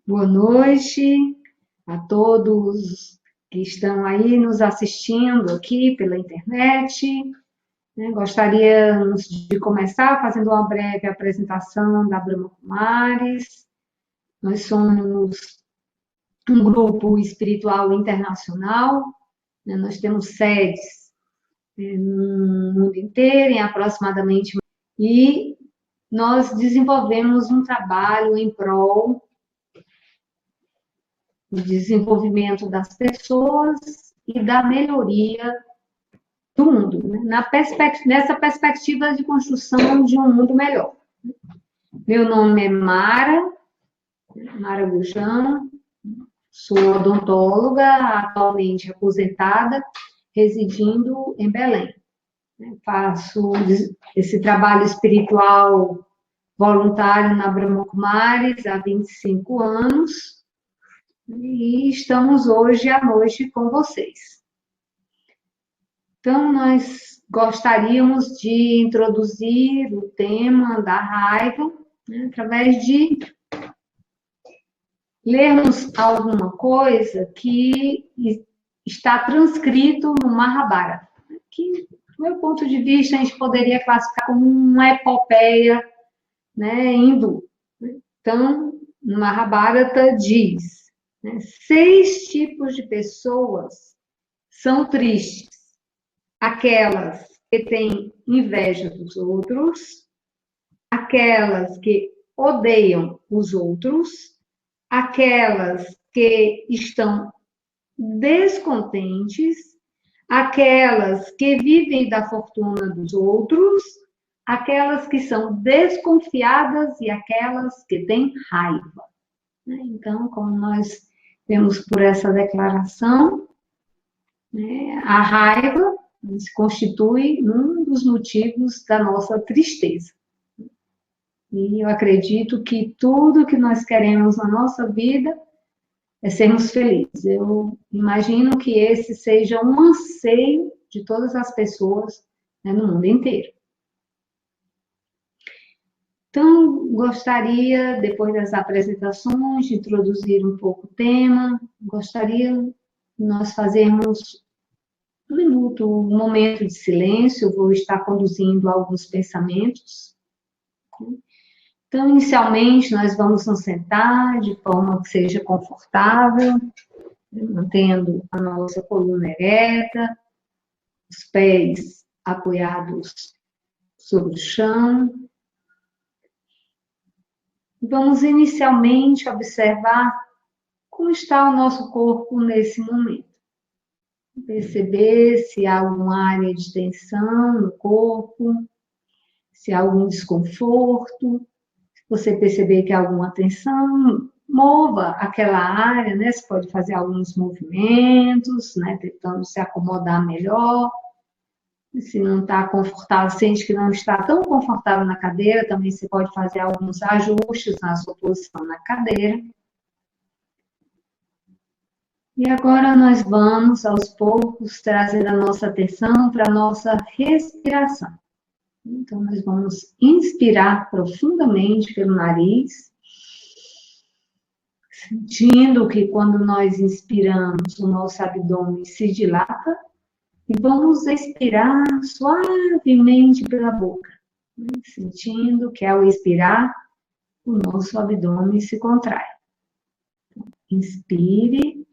Boa noite a todos que estão aí nos assistindo aqui pela internet, né? Gostaríamos de começar fazendo uma breve apresentação da Brahma Kumaris. Nós somos um grupo espiritual internacional, né? Nós temos sedes no mundo inteiro, em aproximadamente, e nós desenvolvemos um trabalho em prol do desenvolvimento das pessoas e da melhoria do mundo, né? Nessa perspectiva de construção de um mundo melhor. Meu nome é Mara Gujão, sou odontóloga, atualmente aposentada, residindo em Belém. Faço esse trabalho espiritual voluntário na Brahma Kumaris há 25 anos, e estamos hoje à noite com vocês. Então, nós gostaríamos de introduzir o tema da raiva, né, através de lermos alguma coisa que está transcrito no Mahabharata, que, do meu ponto de vista, a gente poderia classificar como uma epopeia, né, hindu. Então, no Mahabharata diz: 6 tipos de pessoas são tristes. Aquelas que têm inveja dos outros, aquelas que odeiam os outros, aquelas que estão descontentes, aquelas que vivem da fortuna dos outros, aquelas que são desconfiadas e aquelas que têm raiva. Então, como nós temos por essa declaração, a raiva se constitui um dos motivos da nossa tristeza. E eu acredito que tudo que nós queremos na nossa vida é sermos felizes. Eu imagino que esse seja um anseio de todas as pessoas, né, no mundo inteiro. Então, gostaria, depois das apresentações, de introduzir um pouco o tema. Gostaria de nós fazermos um momento de silêncio. Eu vou estar conduzindo alguns pensamentos. Então, inicialmente, nós vamos nos sentar de forma que seja confortável, mantendo a nossa coluna ereta, os pés apoiados sobre o chão. Vamos inicialmente observar como está o nosso corpo nesse momento. Perceber se há alguma área de tensão no corpo, se há algum desconforto. Se você perceber que há alguma tensão, mova aquela área, né? Você pode fazer alguns movimentos, né? Tentando se acomodar melhor. Se não está confortável, sente que não está tão confortável na cadeira, também você pode fazer alguns ajustes na sua posição na cadeira. E agora nós vamos, aos poucos, trazer a nossa atenção para a nossa respiração. Então, nós vamos inspirar profundamente pelo nariz, sentindo que quando nós inspiramos, o nosso abdômen se dilata, e vamos expirar suavemente pela boca, sentindo que ao expirar, o nosso abdômen se contrai. Inspire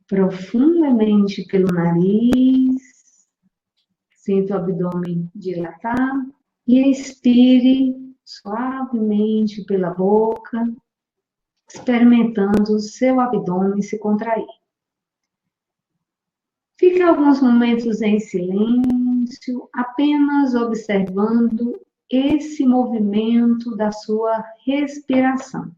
profundamente pelo nariz, sinta o abdômen dilatar, e expire suavemente pela boca, experimentando o seu abdômen se contrair. Fique alguns momentos em silêncio, apenas observando esse movimento da sua respiração.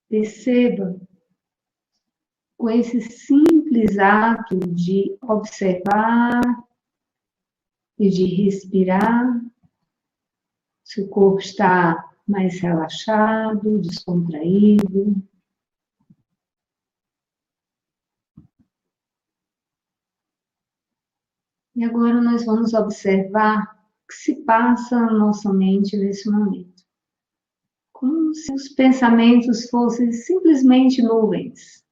Perceba, com esse simples ato de observar e de respirar, Seu corpo está mais relaxado, descontraído. E agora nós vamos observar o que se passa na nossa mente nesse momento. Como se os pensamentos fossem simplesmente nuvens.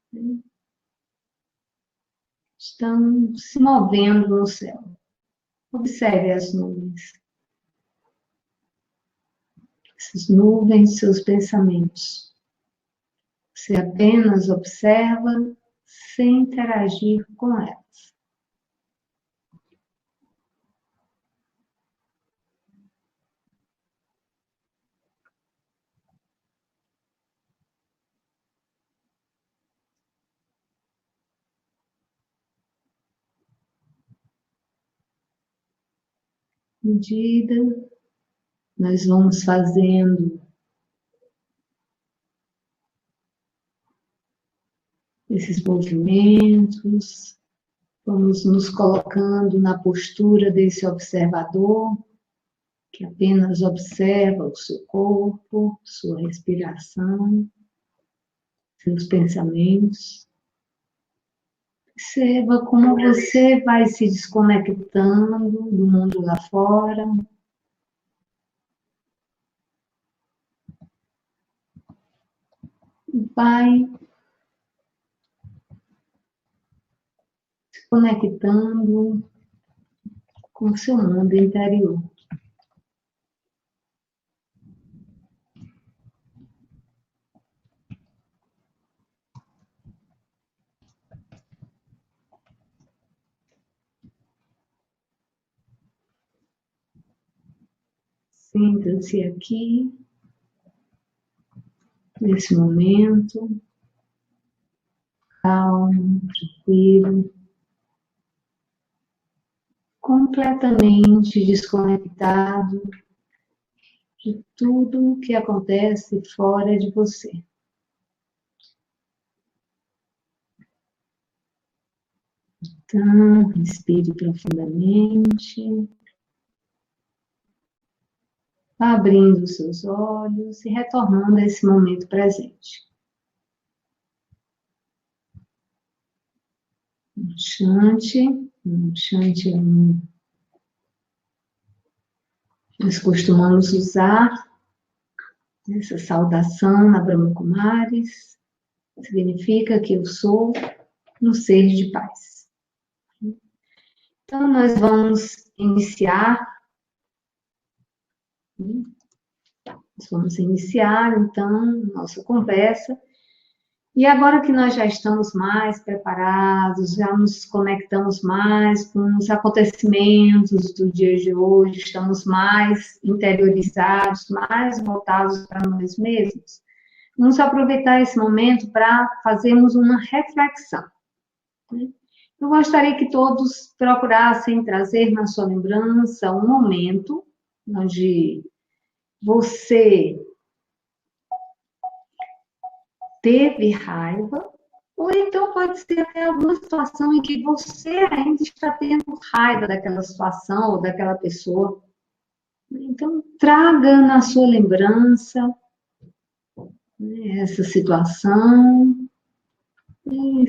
Estão se movendo no céu. Observe as nuvens. Essas nuvens, seus pensamentos. Você apenas observa sem interagir com elas. À medida nós vamos fazendo esses movimentos, vamos nos colocando na postura desse observador, que apenas observa o seu corpo, sua respiração, seus pensamentos. Observa como você vai se desconectando do mundo lá fora. Vai se conectando com o seu mundo interior. Sinta-se aqui, nesse momento, calmo, tranquilo, completamente desconectado de tudo que acontece fora de você. Então, respire profundamente, abrindo os seus olhos e retornando a esse momento presente. Um Shanti, nós costumamos usar essa saudação na Brahma Kumaris, significa que eu sou um ser de paz. Então, nós vamos iniciar, então, nossa conversa. E agora que nós já estamos mais preparados, já nos conectamos mais com os acontecimentos do dia de hoje, estamos mais interiorizados, mais voltados para nós mesmos, vamos aproveitar esse momento para fazermos uma reflexão. Eu gostaria que todos procurassem trazer na sua lembrança um momento onde você teve raiva, ou então pode ser até alguma situação em que você ainda está tendo raiva daquela situação ou daquela pessoa. Então, traga na sua lembrança essa situação e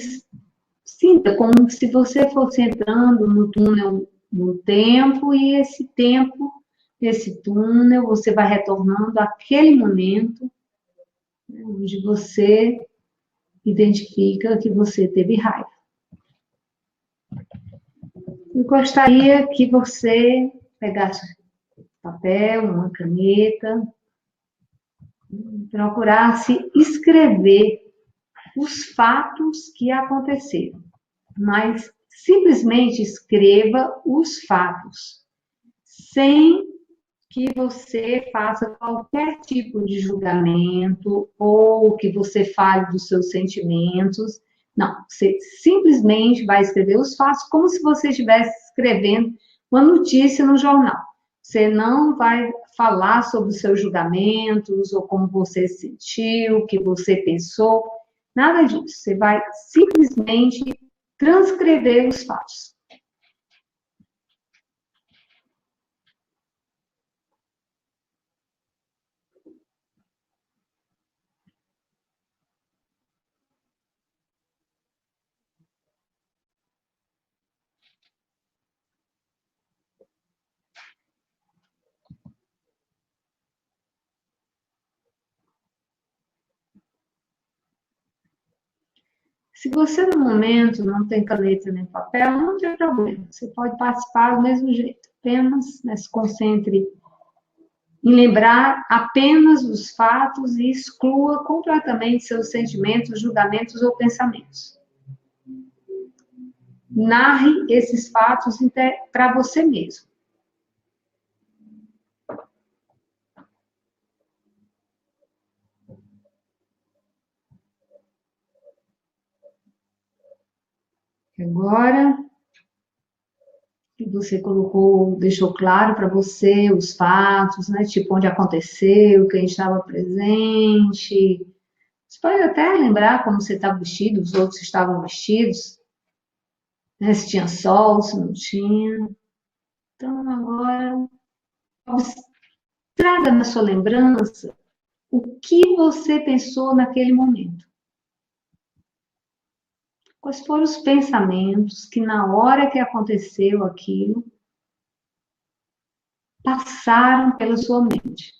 sinta como se você fosse entrando no túnel do tempo e esse túnel, você vai retornando àquele momento onde você identifica que você teve raiva. Eu gostaria que você pegasse papel, uma caneta, procurasse escrever os fatos que aconteceram, mas simplesmente escreva os fatos, sem que você faça qualquer tipo de julgamento ou que você fale dos seus sentimentos. Não, você simplesmente vai escrever os fatos como se você estivesse escrevendo uma notícia no jornal. Você não vai falar sobre os seus julgamentos ou como você se sentiu, o que você pensou, nada disso. Você vai simplesmente transcrever os fatos. Se você, no momento, não tem caneta nem papel, não tem problema. Você pode participar do mesmo jeito. Apenas, né, se concentre em lembrar apenas os fatos e exclua completamente seus sentimentos, julgamentos ou pensamentos. Narre esses fatos para você mesmo. Agora que você colocou, deixou claro para você os fatos, né? Tipo onde aconteceu, quem estava presente. Você pode até lembrar como você estava vestido, os outros estavam vestidos, né? Se tinha sol, se não tinha. Então agora traga na sua lembrança o que você pensou naquele momento. Quais foram os pensamentos que na hora que aconteceu aquilo passaram pela sua mente?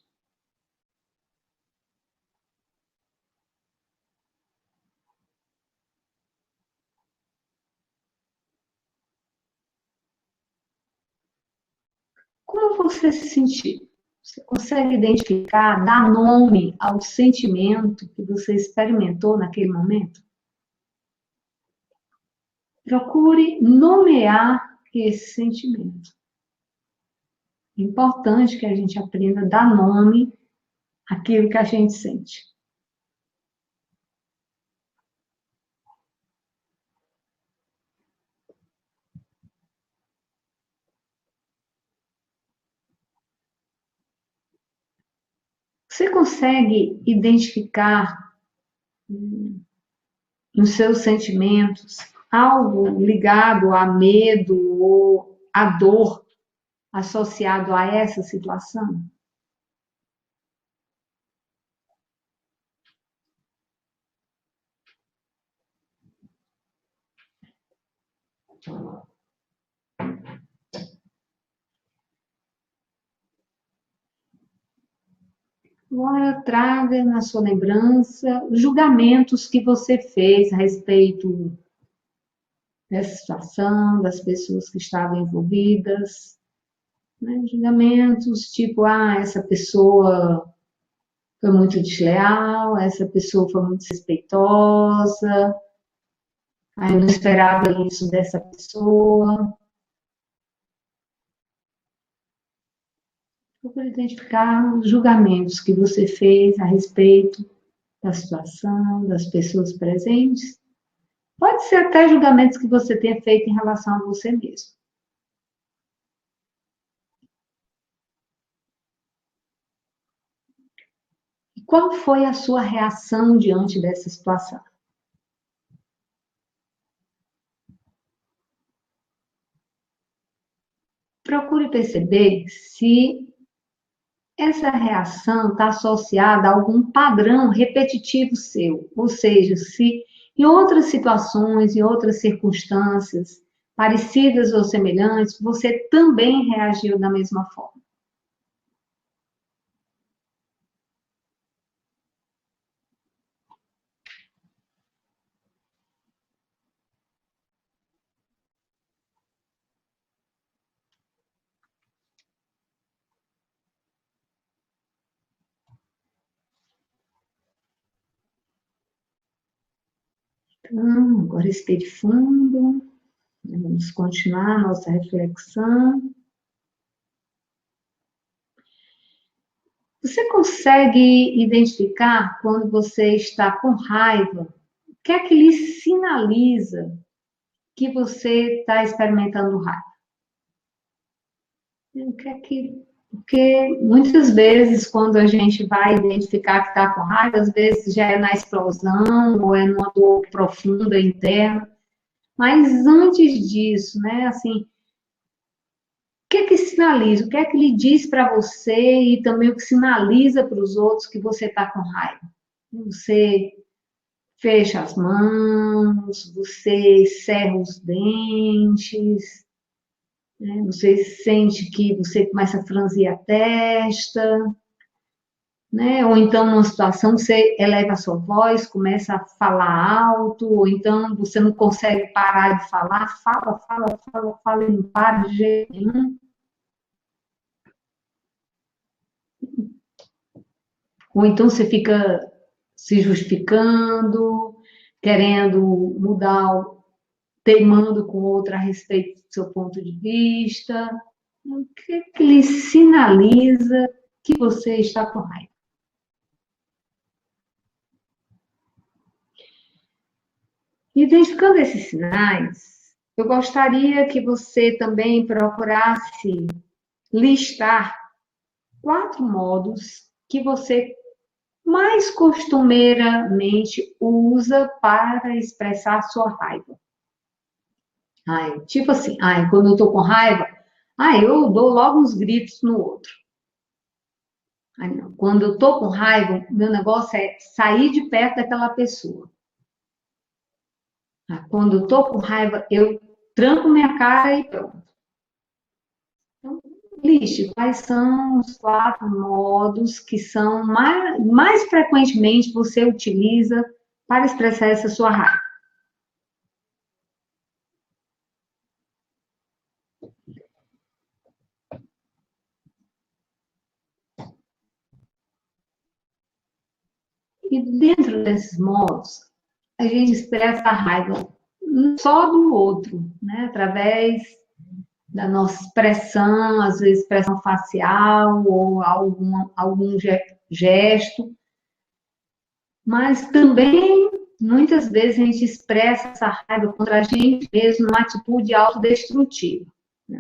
Como você se sentiu? Você consegue identificar, dar nome ao sentimento que você experimentou naquele momento? Procure nomear esse sentimento. É importante que a gente aprenda a dar nome àquilo que a gente sente. Você consegue identificar nos seus sentimentos algo ligado a medo ou a dor associado a essa situação? Agora traga na sua lembrança os julgamentos que você fez a respeito dessa situação, das pessoas que estavam envolvidas, né? Julgamentos tipo, essa pessoa foi muito desleal, essa pessoa foi muito desrespeitosa, eu não esperava isso dessa pessoa. Procure identificar os julgamentos que você fez a respeito da situação, das pessoas presentes. Pode ser até julgamentos que você tenha feito em relação a você mesmo. E qual foi a sua reação diante dessa situação? Procure perceber se essa reação está associada a algum padrão repetitivo seu, ou seja, se em outras situações, em outras circunstâncias parecidas ou semelhantes, você também reagiu da mesma forma. Então, agora respire fundo, vamos continuar a nossa reflexão. Você consegue identificar quando você está com raiva? O que é que lhe sinaliza que você está experimentando raiva? O que é que... Porque muitas vezes, quando a gente vai identificar que está com raiva, às vezes já é na explosão ou é numa dor profunda interna. Mas antes disso, né, assim, o que é que sinaliza? O que é que lhe diz para você e também o que sinaliza para os outros que você está com raiva? Você fecha as mãos, você cerra os dentes, né? Você sente que você começa a franzir a testa. né? Ou então, numa situação, você eleva a sua voz, começa a falar alto, ou então você não consegue parar de falar, fala, fala, fala, fala e não para de jeito nenhum. Ou então você fica se justificando, querendo mudar, teimando com outra a respeito do seu ponto de vista. O que lhe sinaliza que você está com raiva? Identificando esses sinais, eu gostaria que você também procurasse listar 4 modos que você mais costumeiramente usa para expressar sua raiva. Ai, tipo assim, ai, quando eu tô com raiva, ai, eu dou logo uns gritos no outro. Ai, não. Quando eu tô com raiva, meu negócio é sair de perto daquela pessoa. Ah, quando eu tô com raiva, eu tranco minha cara e pronto. Então, liste quais são os 4 modos que são mais frequentemente você utiliza para expressar essa sua raiva. E dentro desses modos, a gente expressa a raiva só do outro, né? Através da nossa expressão, às vezes expressão facial ou algum gesto, mas também muitas vezes a gente expressa essa raiva contra a gente mesmo numa atitude autodestrutiva.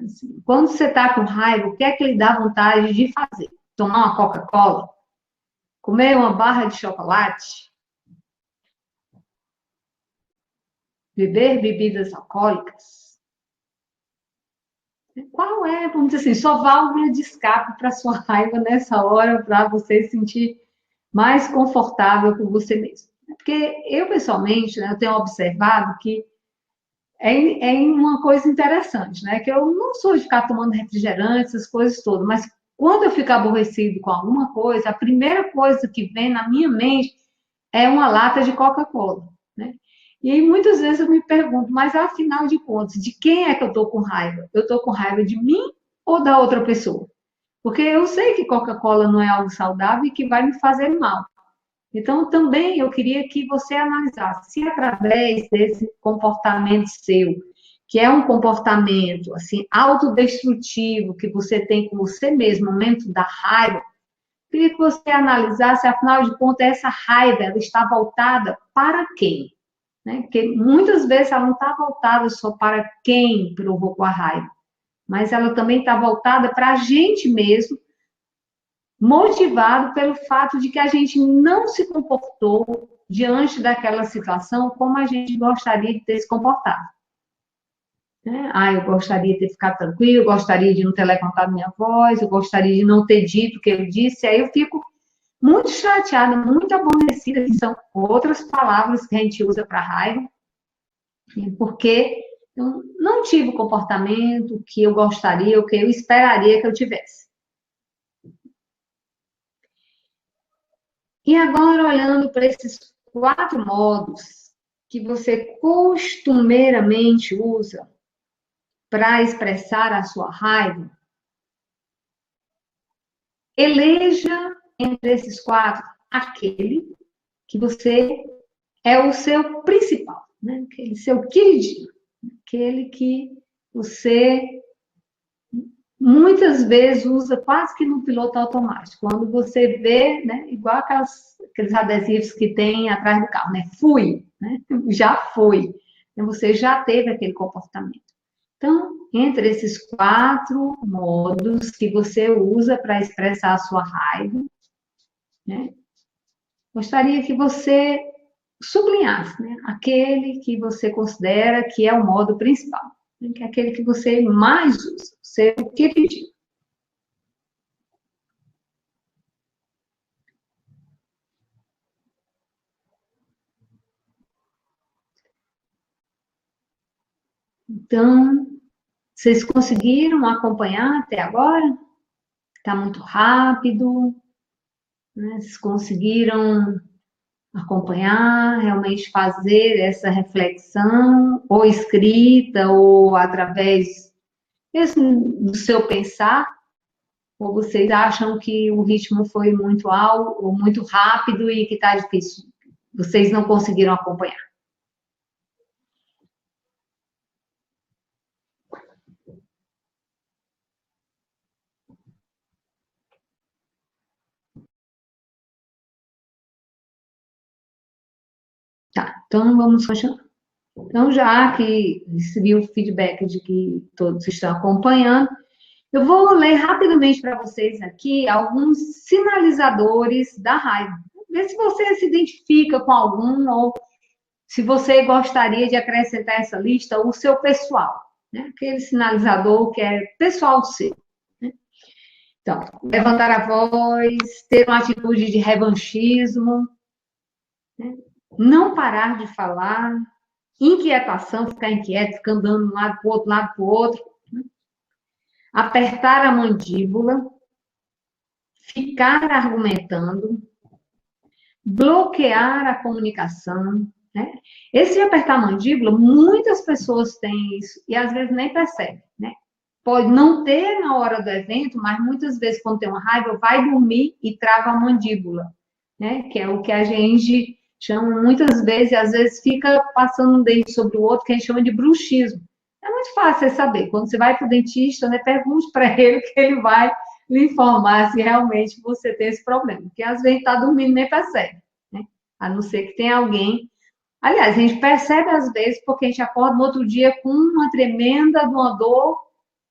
Assim, quando você está com raiva, o que é que lhe dá vontade de fazer? Tomar uma Coca-Cola? Comer uma barra de chocolate? Beber bebidas alcoólicas? Qual é, vamos dizer assim, sua válvula de escape para sua raiva nessa hora, para você se sentir mais confortável com você mesmo? Porque eu, pessoalmente, né, eu tenho observado que é uma coisa interessante, né? Que eu não sou de ficar tomando refrigerante, essas coisas todas, mas quando eu fico aborrecido com alguma coisa, a primeira coisa que vem na minha mente é uma lata de Coca-Cola, né? E aí, muitas vezes eu me pergunto, mas afinal de contas, de quem é que eu estou com raiva? Eu estou com raiva de mim ou da outra pessoa? Porque eu sei que Coca-Cola não é algo saudável e que vai me fazer mal. Então, também eu queria que você analisasse se através desse comportamento seu, que é um comportamento assim autodestrutivo que você tem com você mesmo no momento da raiva, eu queria que você analisasse, afinal de contas, essa raiva ela está voltada para quem? Né? Porque muitas vezes ela não está voltada só para quem provocou a raiva, mas ela também está voltada para a gente mesmo, motivado pelo fato de que a gente não se comportou diante daquela situação como a gente gostaria de ter se comportado. Né? Ah, eu gostaria de ter ficado tranquilo, eu gostaria de não ter levantado minha voz, eu gostaria de não ter dito o que eu disse, aí eu fico muito chateada, muito aborrecida, que são outras palavras que a gente usa para raiva, porque eu não tive o comportamento que eu gostaria, o que eu esperaria que eu tivesse. E agora, olhando para esses 4 modos que você costumeiramente usa para expressar a sua raiva, eleja entre esses 4 aquele que você é o seu principal, né? Aquele seu queridinho, aquele que você muitas vezes usa quase que no piloto automático. Quando você vê, né, igual aqueles adesivos que tem atrás do carro, né? Fui, né? Já foi. Você já teve aquele comportamento. Então, entre esses 4 modos que você usa para expressar a sua raiva, né, gostaria que você sublinhasse, né, aquele que você considera que é o modo principal, né, que é aquele que você mais usa, você o que pedir. Então, vocês conseguiram acompanhar até agora? Está muito rápido? né? Se conseguiram acompanhar, realmente fazer essa reflexão, ou escrita, ou através mesmo do seu pensar, ou vocês acham que o ritmo foi muito alto, ou muito rápido e que está difícil? Vocês não conseguiram acompanhar? Tá, então vamos continuar. Então, já que recebi o feedback de que todos estão acompanhando, eu vou ler rapidamente para vocês aqui alguns sinalizadores da raiva. Ver se você se identifica com algum ou se você gostaria de acrescentar essa lista o seu pessoal, né? Aquele sinalizador que é pessoal seu. Né? Então, levantar a voz, ter uma atitude de revanchismo, né? Não parar de falar, inquietação, ficar inquieto, ficar andando de um lado para o outro, né? Apertar a mandíbula, ficar argumentando, bloquear a comunicação, né? Esse de apertar a mandíbula, muitas pessoas têm isso e às vezes nem percebem, né? Pode não ter na hora do evento, mas muitas vezes quando tem uma raiva, vai dormir e trava a mandíbula, né? Que é o que a gente chama muitas vezes, e às vezes fica passando um dente sobre o outro, que a gente chama de bruxismo. É muito fácil você saber. Quando você vai para o dentista, né, pergunte para ele que ele vai lhe informar se realmente você tem esse problema. Porque às vezes está dormindo e nem percebe, né? A não ser que tenha alguém. Aliás, a gente percebe às vezes porque a gente acorda no outro dia com uma tremenda de uma dor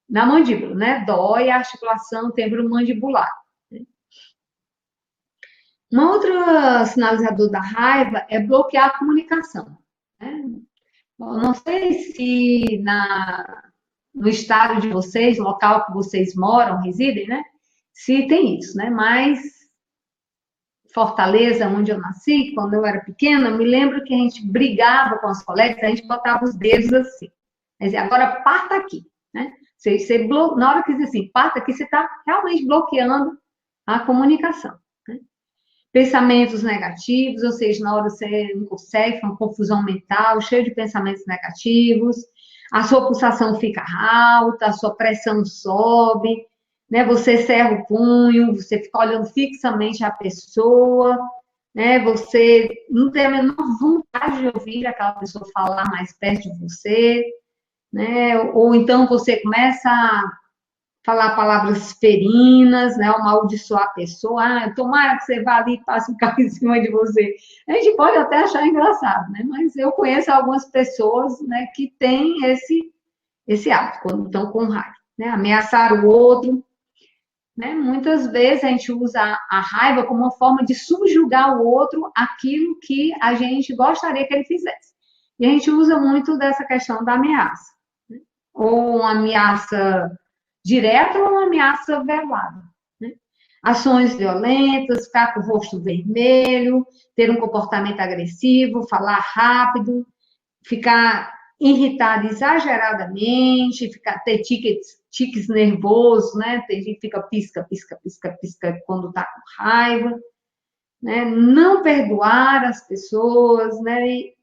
na mandíbula, né? Dói a articulação temporomandibular. Uma outra sinalizador da raiva é bloquear a comunicação, né? Eu não sei se no estado de vocês, no local que vocês moram, residem, né? Se tem isso, né? Mas Fortaleza, onde eu nasci, quando eu era pequena, me lembro que a gente brigava com os colegas, a gente botava os dedos assim. Quer dizer, agora parta aqui, né? Na hora que diz assim, parta aqui, você está realmente bloqueando a comunicação. Né? Pensamentos negativos, ou seja, na hora você não consegue, uma confusão mental, cheio de pensamentos negativos, a sua pulsação fica alta, a sua pressão sobe, né? Você cerra o punho, você fica olhando fixamente a pessoa, né? Você não tem a menor vontade de ouvir aquela pessoa falar mais perto de você, né? Ou então você começa a falar palavras ferinas, né? Amaldiçoar a pessoa, tomara que você vá ali e passe um carro em cima de você. A gente pode até achar engraçado, né? Mas eu conheço algumas pessoas, né, que têm esse hábito, quando estão com raiva, né? Ameaçar o outro, né? Muitas vezes a gente usa a raiva como uma forma de subjugar o outro aquilo que a gente gostaria que ele fizesse. E a gente usa muito dessa questão da ameaça, né? Ou uma ameaça direta ou uma ameaça velada. Né? Ações violentas, ficar com o rosto vermelho, ter um comportamento agressivo, falar rápido, ficar irritado exageradamente, ter tiques nervosos, né? Tem gente que fica pisca, pisca, pisca, pisca quando está com raiva, né? Não perdoar as pessoas, né? E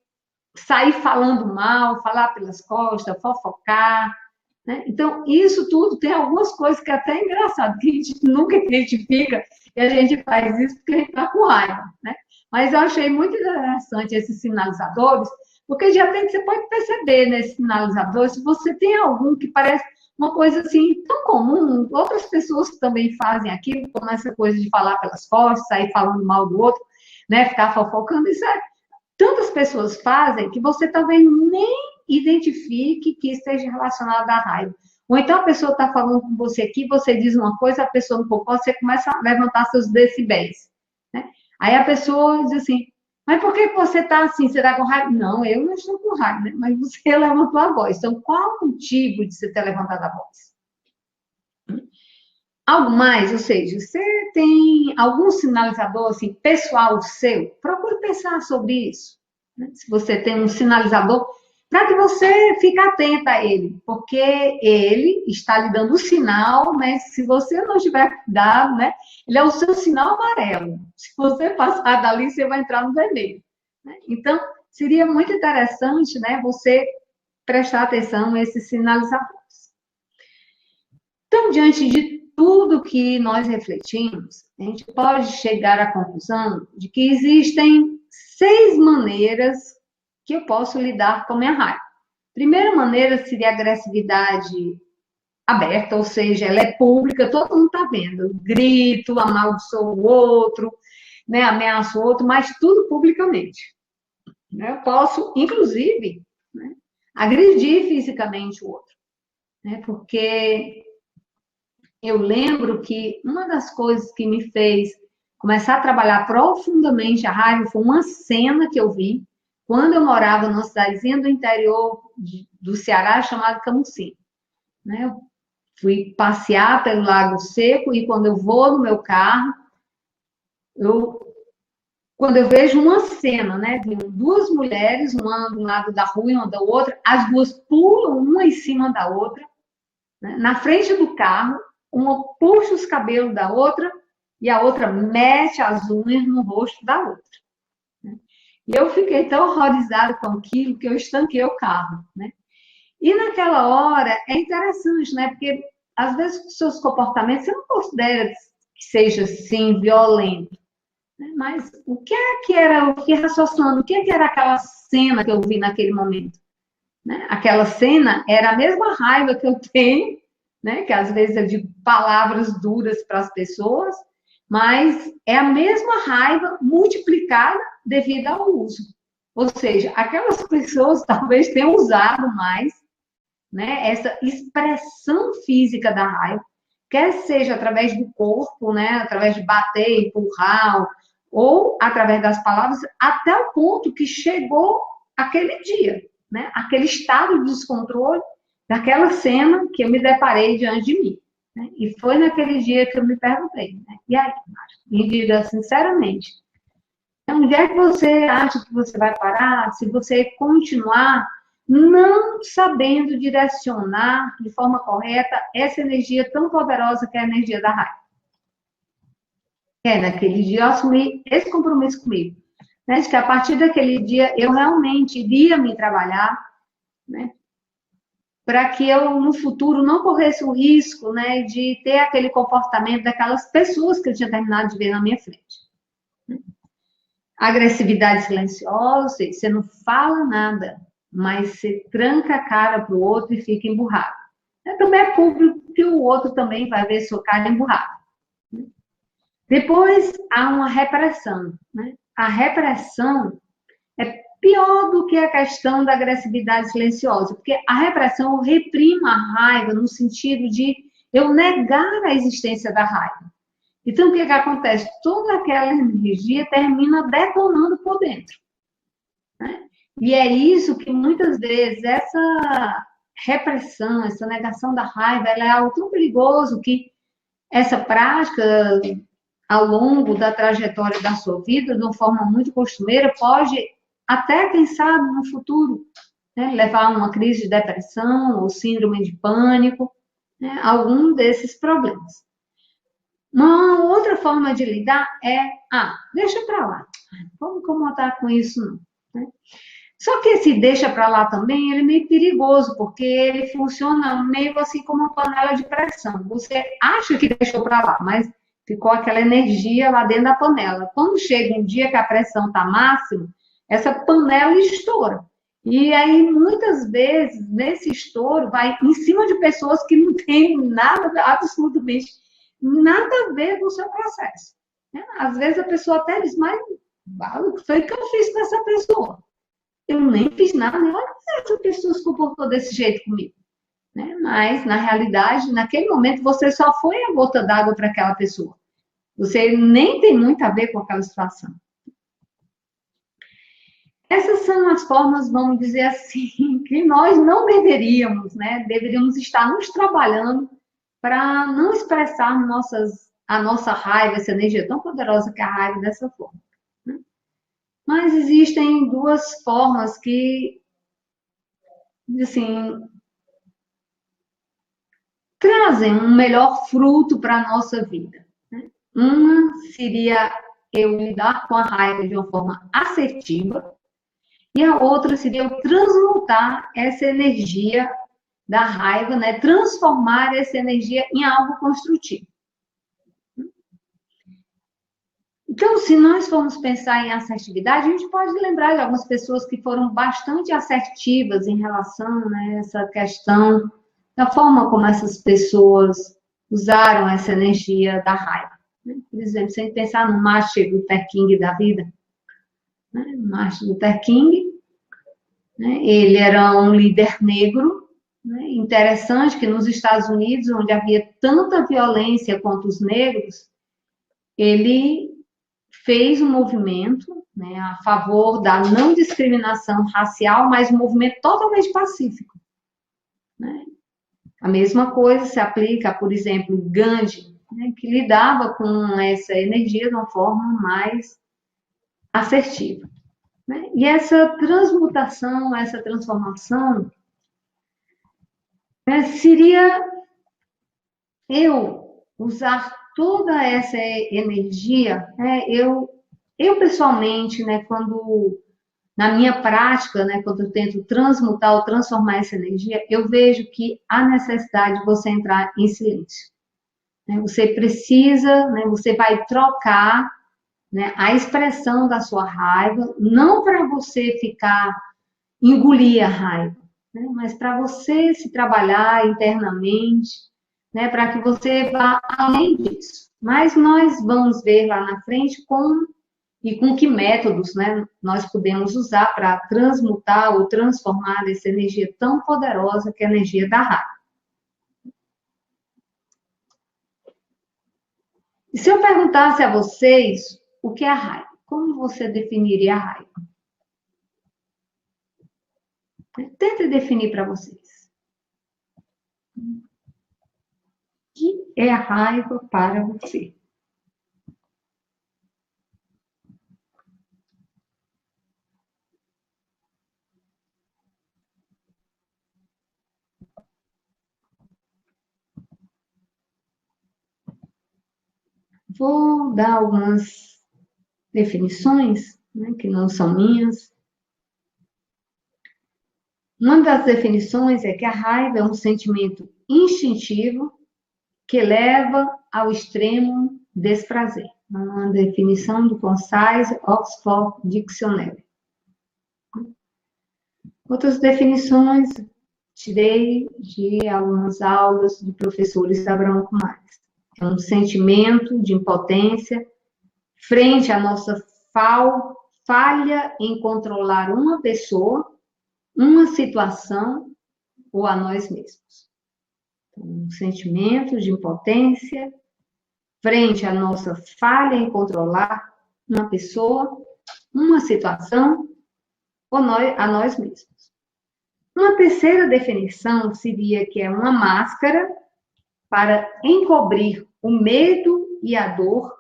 sair falando mal, falar pelas costas, fofocar, né? Então, isso tudo tem algumas coisas que é até engraçado, que a gente nunca identifica e a gente faz isso porque a gente está com raiva, né? Mas eu achei muito interessante esses sinalizadores, porque de repente você pode perceber nesses sinalizadores se você tem algum que parece uma coisa assim tão comum, outras pessoas também fazem aquilo, como essa coisa de falar pelas costas, sair falando mal do outro, né? Ficar fofocando, isso é tantas pessoas fazem que você talvez nem identifique que esteja relacionado à raiva. Ou então a pessoa está falando com você aqui, você diz uma coisa, a pessoa não concorda, você começa a levantar seus decibéis. Né? Aí a pessoa diz assim, mas por que você está assim? Você está com raiva? Não, eu não estou com raiva, né? Mas você levantou a voz. Então, qual o motivo de você ter levantado a voz? Algo mais, ou seja, você tem algum sinalizador assim, pessoal seu? Procure pensar sobre isso. Né? Se você tem um sinalizador, para que você fique atenta a ele, porque ele está lhe dando o sinal, né? Se você não tiver cuidado, né? Ele é o seu sinal amarelo. Se você passar dali, você vai entrar no vermelho. Né? Então, seria muito interessante, né? Você prestar atenção a esses sinalizadores. Então, diante de tudo que nós refletimos, a gente pode chegar à conclusão de que existem 6 maneiras que eu posso lidar com a minha raiva. Primeira maneira seria a agressividade aberta, ou seja, ela é pública, todo mundo está vendo. Eu grito, amaldiçoo o outro, né, ameaço o outro, mas tudo publicamente. Eu posso, inclusive, né, agredir fisicamente o outro. Né, porque eu lembro que uma das coisas que me fez começar a trabalhar profundamente a raiva foi uma cena que eu vi quando eu morava numa cidadezinha do interior do Ceará chamada Camusim. Né? Eu fui passear pelo Lago Seco e quando eu vou no meu carro, quando eu vejo uma cena, né, de 2 mulheres, uma do lado da rua e uma da outra, as 2 pulam uma em cima da outra, né, na frente do carro, uma puxa os cabelos da outra e a outra mete as unhas no rosto da outra. Né? E eu fiquei tão horrorizada com aquilo que eu estanquei o carro, né? E naquela hora é interessante, né? Porque às vezes os seus comportamentos você não considera que seja assim violento, né? Mas o que é que era, eu fiquei raciocinando, o que é que era aquela cena que eu vi naquele momento? Né? Aquela cena era a mesma raiva que eu tenho, né? Que às vezes eu digo palavras duras para as pessoas, mas é a mesma raiva multiplicada devido ao uso. Ou seja, aquelas pessoas talvez tenham usado mais, né, essa expressão física da raiva, quer seja através do corpo, né, através de bater, empurrar, ou através das palavras, até o ponto que chegou aquele dia, né, aquele estado de descontrole daquela cena que eu me deparei diante de mim. Né, e foi naquele dia que eu me perguntei, né, e aí, me diga sinceramente, onde é que você acha que você vai parar se você continuar não sabendo direcionar de forma correta essa energia tão poderosa que é a energia da raiva? Naquele dia eu assumi esse compromisso comigo, né, de que a partir daquele dia eu realmente iria me trabalhar, né, para que eu no futuro não corresse o risco, né, de ter aquele comportamento daquelas pessoas que eu tinha terminado de ver na minha frente. Agressividade silenciosa, você não fala nada, mas você tranca a cara para o outro e fica emburrado. Também é público que o outro também vai ver sua cara emburrada. Depois há uma repressão. Né? A repressão é pior do que a questão da agressividade silenciosa, porque a repressão eu reprimo a raiva no sentido de eu negar a existência da raiva. Então, o que acontece? Toda aquela energia termina detonando por dentro. Né? E é isso que, muitas vezes, essa repressão, essa negação da raiva, ela é algo tão perigoso que essa prática, ao longo da trajetória da sua vida, de uma forma muito costumeira, pode, até, quem sabe, no futuro, né, levar a uma crise de depressão ou síndrome de pânico, né, algum desses problemas. Uma outra forma de lidar é, deixa para lá, vamos incomodar com isso não. Né? Só que esse deixa para lá também, ele é meio perigoso, porque ele funciona meio assim como uma panela de pressão. Você acha que deixou para lá, mas ficou aquela energia lá dentro da panela. Quando chega um dia que a pressão está máxima, essa panela estoura. E aí, muitas vezes, nesse estouro, vai em cima de pessoas que não têm nada, absolutamente nada a ver com o seu processo. Né? Às vezes a pessoa até diz, mas o que foi que eu fiz com essa pessoa? Eu nem fiz nada, nem olha se essa pessoa se comportou desse jeito comigo. Né? Mas, na realidade, naquele momento, você só foi a gota d'água para aquela pessoa. Você nem tem muito a ver com aquela situação. Essas são as formas, vamos dizer assim, que nós não deveríamos, né? Deveríamos estar nos trabalhando para não expressar a nossa raiva, essa energia tão poderosa que é a raiva dessa forma. Né? Mas existem 2 formas que assim, trazem um melhor fruto para a nossa vida. Né? Uma seria eu lidar com a raiva de uma forma assertiva, e a outra seria eu transmutar essa energia da raiva, né? Transformar essa energia em algo construtivo. Então, se nós formos pensar em assertividade, a gente pode lembrar de algumas pessoas que foram bastante assertivas em relação, né, a essa questão da forma como essas pessoas usaram essa energia da raiva. Né? Por exemplo, se a gente pensar no Martin Luther King da vida, né? Martin Luther King, né? Ele era um líder negro, né? Interessante que nos Estados Unidos, onde havia tanta violência contra os negros, ele fez um movimento, né, a favor da não discriminação racial, mas um movimento totalmente pacífico. Né? A mesma coisa se aplica, por exemplo, Gandhi, né, que lidava com essa energia de uma forma mais assertiva. Né? E essa transmutação, essa transformação, né, seria eu usar toda essa energia, né, eu pessoalmente, né, quando na minha prática, né, quando eu tento transmutar ou transformar essa energia, eu vejo que há necessidade de você entrar em silêncio. Né? Você precisa, né, você vai trocar, né, a expressão da sua raiva, não para você ficar engolir a raiva, né, mas para você se trabalhar internamente, né, para que você vá além disso. Mas nós vamos ver lá na frente com que métodos, né, nós podemos usar para transmutar ou transformar essa energia tão poderosa que é a energia da raiva. E se eu perguntasse a vocês o que é a raiva, como você definiria a raiva? Tente definir para vocês. O que é a raiva para você? Vou dar algumas definições, né, que não são minhas. Uma das definições é que a raiva é um sentimento instintivo que leva ao extremo desprazer. Uma definição do Concise Oxford Dictionary. Outras definições tirei de algumas aulas de professores da Branco Mais. É um sentimento de impotência frente à nossa falha em controlar uma pessoa, uma situação ou a nós mesmos. Um sentimento de impotência frente à nossa falha em controlar uma pessoa, uma situação ou a nós mesmos. Uma terceira definição seria que é uma máscara para encobrir o medo e a dor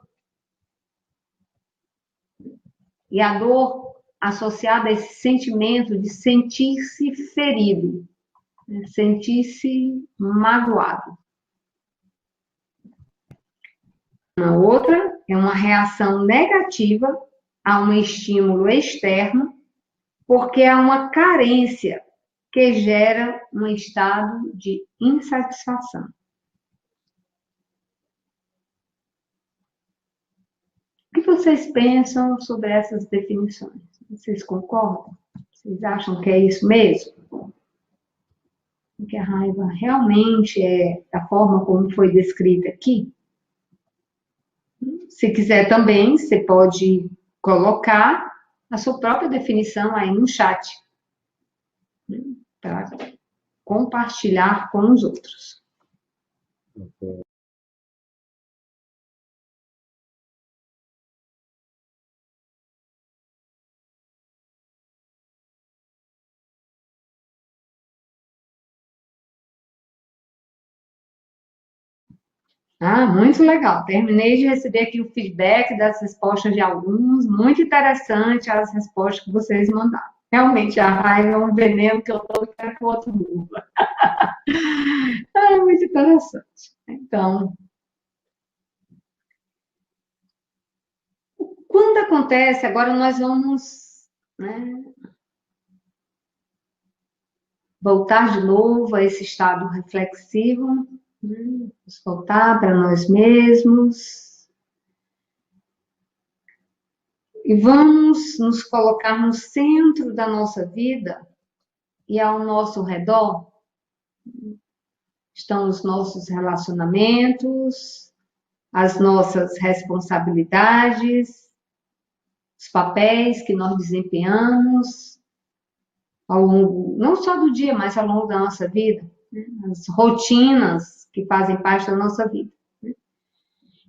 associada a esse sentimento de sentir-se ferido, sentir-se magoado. Uma outra é uma reação negativa a um estímulo externo, porque há uma carência que gera um estado de insatisfação. O que vocês pensam sobre essas definições? Vocês concordam? Vocês acham que é isso mesmo? Que a raiva realmente é da forma como foi descrita aqui? Se quiser também, você pode colocar a sua própria definição aí no chat, para compartilhar com os outros. Ah, muito legal. Terminei de receber aqui o feedback das respostas de alguns. Muito interessante as respostas que vocês mandaram. Realmente, a raiva é um veneno que eu tomo e quero que o outro morra. É muito interessante. Então, quando acontece, agora nós vamos, né, voltar de novo a esse estado reflexivo, né, vamos voltar para nós mesmos e vamos nos colocar no centro da nossa vida e ao nosso redor estão os nossos relacionamentos, as nossas responsabilidades, os papéis que nós desempenhamos ao longo, não só do dia, mas ao longo da nossa vida, né? As rotinas que fazem parte da nossa vida.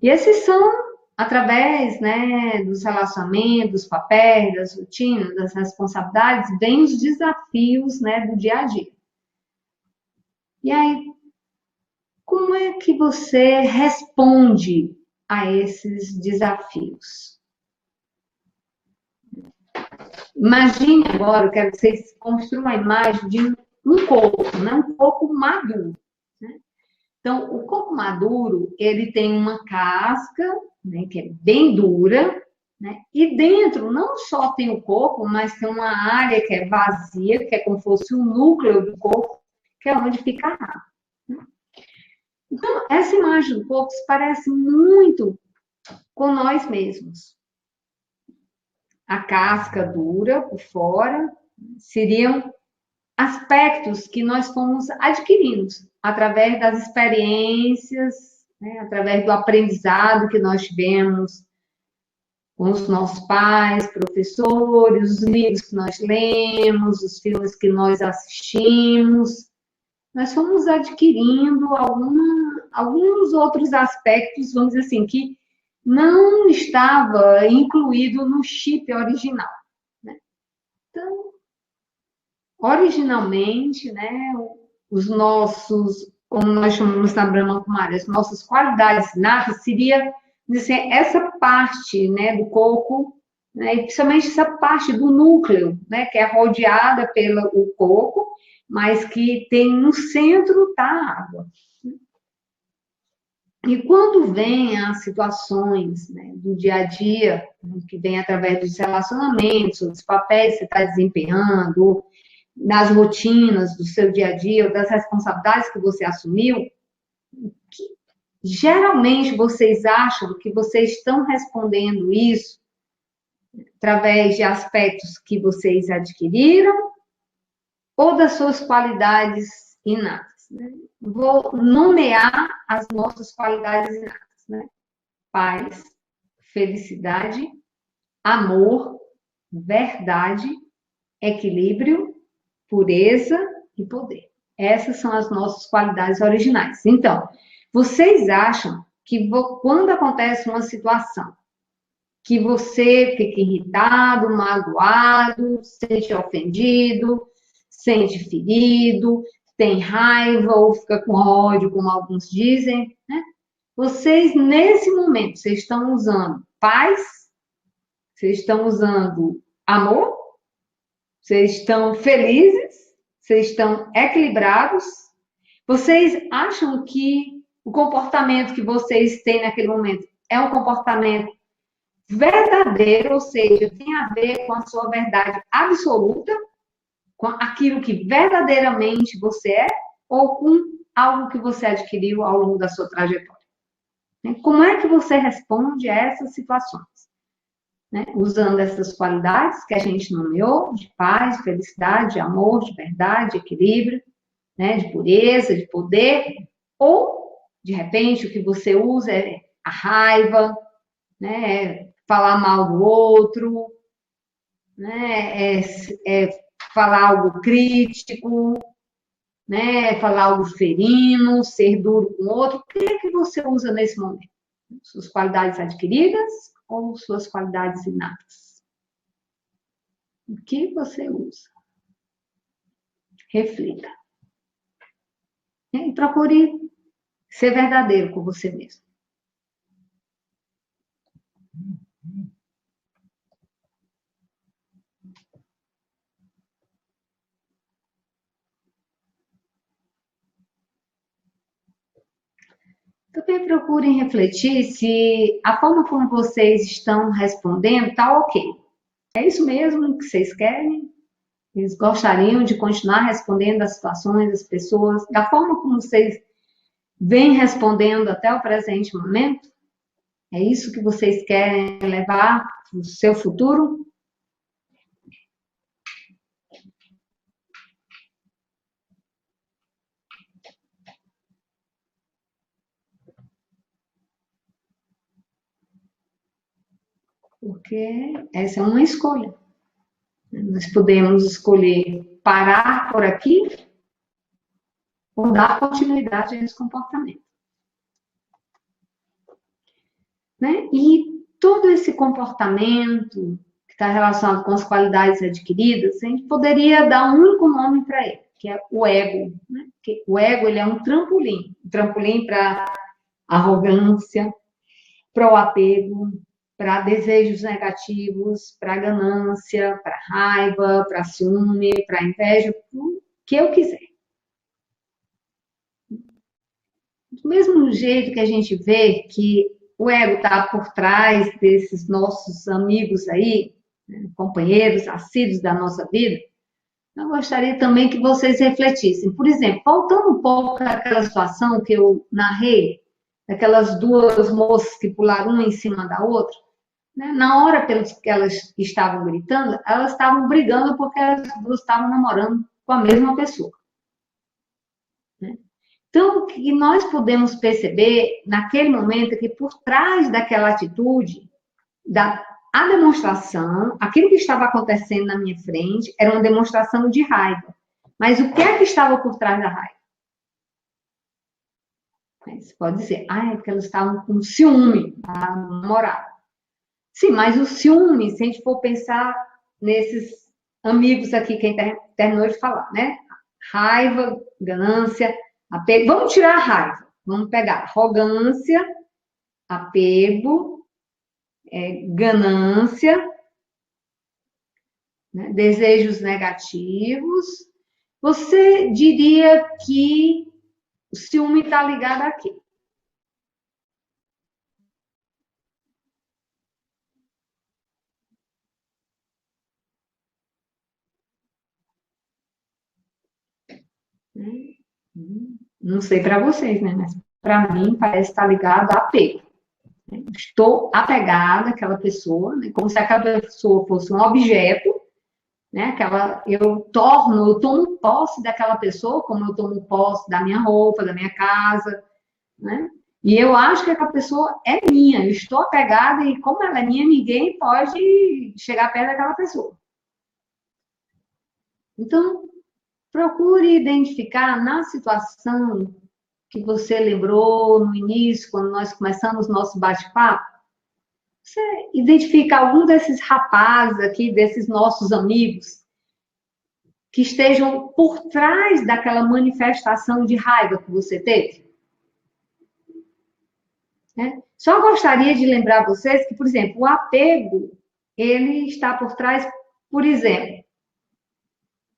E esses são, através, né, dos relacionamentos, dos papéis, das rotinas, das responsabilidades, vêm os desafios, né, do dia a dia. E aí, como é que você responde a esses desafios? Imagine agora, eu quero que vocês construam uma imagem de um coco, né? Um coco maduro. Né? Então, o coco maduro, ele tem uma casca, né, que é bem dura, né? E dentro não só tem o coco, mas tem uma área que é vazia, que é como se fosse o núcleo do coco, que é onde fica a água. Então, essa imagem do coco se parece muito com nós mesmos. A casca dura por fora seriam aspectos que nós fomos adquirindo através das experiências, né, através do aprendizado que nós tivemos com os nossos pais, professores, os livros que nós lemos, os filmes que nós assistimos. Nós fomos adquirindo alguns outros aspectos, vamos dizer assim, que não estava incluído no chip original. Né? Então, originalmente, né, os nossos, como nós chamamos na Brahma Kumari, as nossas qualidades natas seria dizer, essa parte, né, do coco, né, e principalmente essa parte do núcleo, né, que é rodeada pelo coco, mas que tem no centro tá a água. E quando vem as situações, né, do dia a dia, né, que vem através dos relacionamentos, dos papéis que você está desempenhando, nas rotinas do seu dia a dia, ou das responsabilidades que você assumiu, que geralmente vocês acham que vocês estão respondendo isso através de aspectos que vocês adquiriram ou das suas qualidades inatas. Né? Vou nomear as nossas qualidades inatas, né? Paz, felicidade, amor, verdade, equilíbrio, pureza e poder. Essas são as nossas qualidades originais. Então, vocês acham que quando acontece uma situação que você fica irritado, magoado, sente ofendido, sente ferido, tem raiva ou fica com ódio, como alguns dizem, né? Vocês, nesse momento, vocês estão usando paz, vocês estão usando amor, vocês estão felizes, vocês estão equilibrados, vocês acham que o comportamento que vocês têm naquele momento é um comportamento verdadeiro, ou seja, tem a ver com a sua verdade absoluta, com aquilo que verdadeiramente você é, ou com algo que você adquiriu ao longo da sua trajetória? Como é que você responde a essas situações? Né? Usando essas qualidades que a gente nomeou, de paz, de felicidade, de amor, de verdade, de equilíbrio, né? De pureza, de poder, ou, de repente, o que você usa é a raiva, né? É falar mal do outro, né? É falar algo crítico, né? Falar algo ferino, ser duro com o outro. O que é que você usa nesse momento? Suas qualidades adquiridas ou suas qualidades inatas? O que você usa? Reflita. E procure ser verdadeiro com você mesmo. Também procurem refletir se a forma como vocês estão respondendo está ok. É isso mesmo que vocês querem? Eles gostariam de continuar respondendo às situações, às pessoas, da forma como vocês vêm respondendo até o presente momento? É isso que vocês querem levar para o seu futuro? Porque essa é uma escolha. Nós podemos escolher parar por aqui ou dar continuidade a esse comportamento. Né? E todo esse comportamento que está relacionado com as qualidades adquiridas, a gente poderia dar um único nome para ele, que é o ego. Né? Porque o ego ele é um trampolim para arrogância, para o apego, para desejos negativos, para ganância, para raiva, para ciúme, para inveja, o que eu quiser. Do mesmo jeito que a gente vê que o ego está por trás desses nossos amigos aí, né, companheiros assíduos da nossa vida, eu gostaria também que vocês refletissem. Por exemplo, voltando um pouco àquela situação que eu narrei, aquelas duas moças que pularam uma em cima da outra, né? Na hora que elas estavam gritando, elas estavam brigando porque as duas estavam namorando com a mesma pessoa. Né? Então, o que nós podemos perceber naquele momento é que por trás daquela atitude, a demonstração, aquilo que estava acontecendo na minha frente, era uma demonstração de raiva. Mas o que é que estava por trás da raiva? Você pode dizer, é porque elas estavam com ciúme da namorada. Sim, mas o ciúme, se a gente for pensar nesses amigos aqui, quem terminou de falar, né? Raiva, ganância, apego. Vamos tirar a raiva. Vamos pegar arrogância, apego, ganância, né? Desejos negativos. Você diria que o ciúme está ligado aqui. Não sei para vocês, né? Mas para mim parece estar ligado a apego. Estou apegada àquela pessoa, né? Como se aquela pessoa fosse um objeto, né? Eu tomo posse daquela pessoa, como eu tomo posse da minha roupa, da minha casa, né? E eu acho que aquela pessoa é minha, eu estou apegada e como ela é minha, ninguém pode chegar perto daquela pessoa. Então, procure identificar na situação que você lembrou no início, quando nós começamos o nosso bate-papo, você identifica algum desses rapazes aqui, desses nossos amigos, que estejam por trás daquela manifestação de raiva que você teve? Né? Só gostaria de lembrar vocês que, por exemplo, o apego, ele está por trás, por exemplo,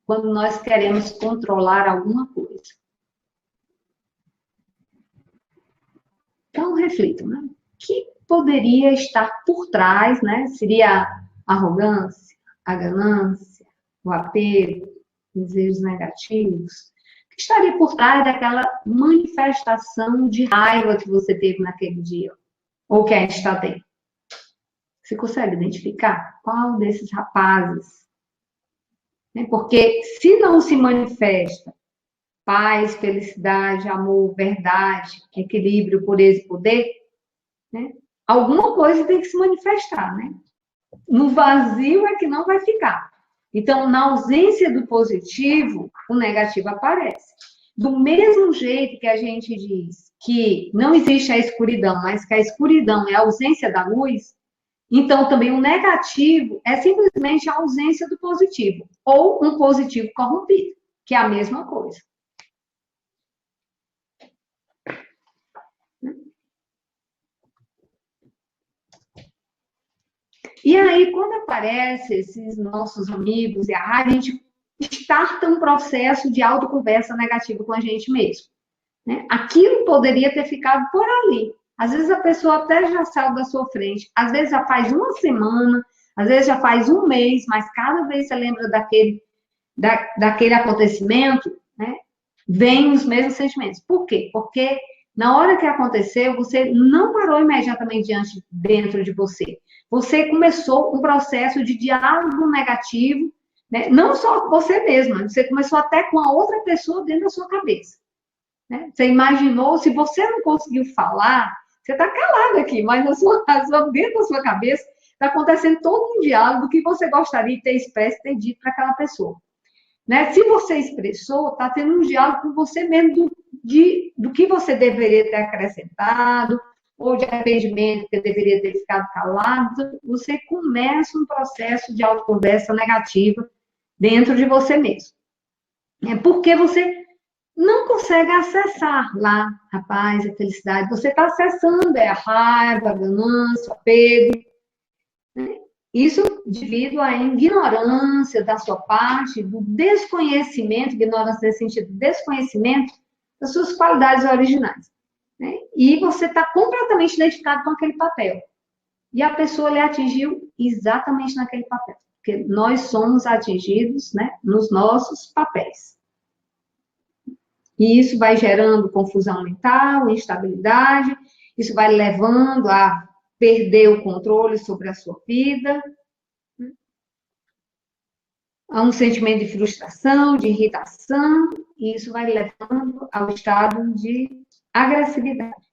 quando nós queremos controlar alguma coisa. Então, reflitam, né? O que poderia estar por trás, né? Seria a arrogância, a ganância, o apego, desejos negativos. O que estaria por trás daquela manifestação de raiva que você teve naquele dia? Ou que ainda está tendo? Você consegue identificar qual desses rapazes? Porque se não se manifesta paz, felicidade, amor, verdade, equilíbrio, pureza e poder, né? Alguma coisa tem que se manifestar, né? No vazio é que não vai ficar. Então, na ausência do positivo, o negativo aparece. Do mesmo jeito que a gente diz que não existe a escuridão, mas que a escuridão é a ausência da luz, então também o negativo é simplesmente a ausência do positivo, ou um positivo corrompido, que é a mesma coisa. E aí, quando aparecem esses nossos amigos e a gente starta um processo de autoconversa negativa com a gente mesmo. né? Aquilo poderia ter ficado por ali. Às vezes a pessoa até já saiu da sua frente, às vezes já faz uma semana, às vezes já faz um mês, mas cada vez você lembra daquele acontecimento, né? Vem os mesmos sentimentos. Por quê? Porque na hora que aconteceu, você não parou imediatamente dentro de você. Você começou um processo de diálogo negativo, né? Não só com você mesma, você começou até com a outra pessoa dentro da sua cabeça. Né? Você imaginou, se você não conseguiu falar, você está calado aqui, mas dentro da sua cabeça está acontecendo todo um diálogo que você gostaria de ter expresso, ter dito para aquela pessoa. Né? Se você expressou, está tendo um diálogo com você mesmo do que você deveria ter acrescentado, ou de arrependimento que deveria ter ficado calado. Você começa um processo de autoconversa negativa dentro de você mesmo. É porque você não consegue acessar lá a paz, a felicidade. Você está acessando a raiva, a ganância, o apego. Isso devido à ignorância da sua parte, do desconhecimento, ignorância nesse sentido, desconhecimento das suas qualidades originais. Né? E você está completamente identificado com aquele papel. E a pessoa lhe atingiu exatamente naquele papel. Porque nós somos atingidos, né, nos nossos papéis. E isso vai gerando confusão mental, instabilidade, isso vai levando a perder o controle sobre a sua vida, a um sentimento de frustração, de irritação, e isso vai levando ao estado de agressividade.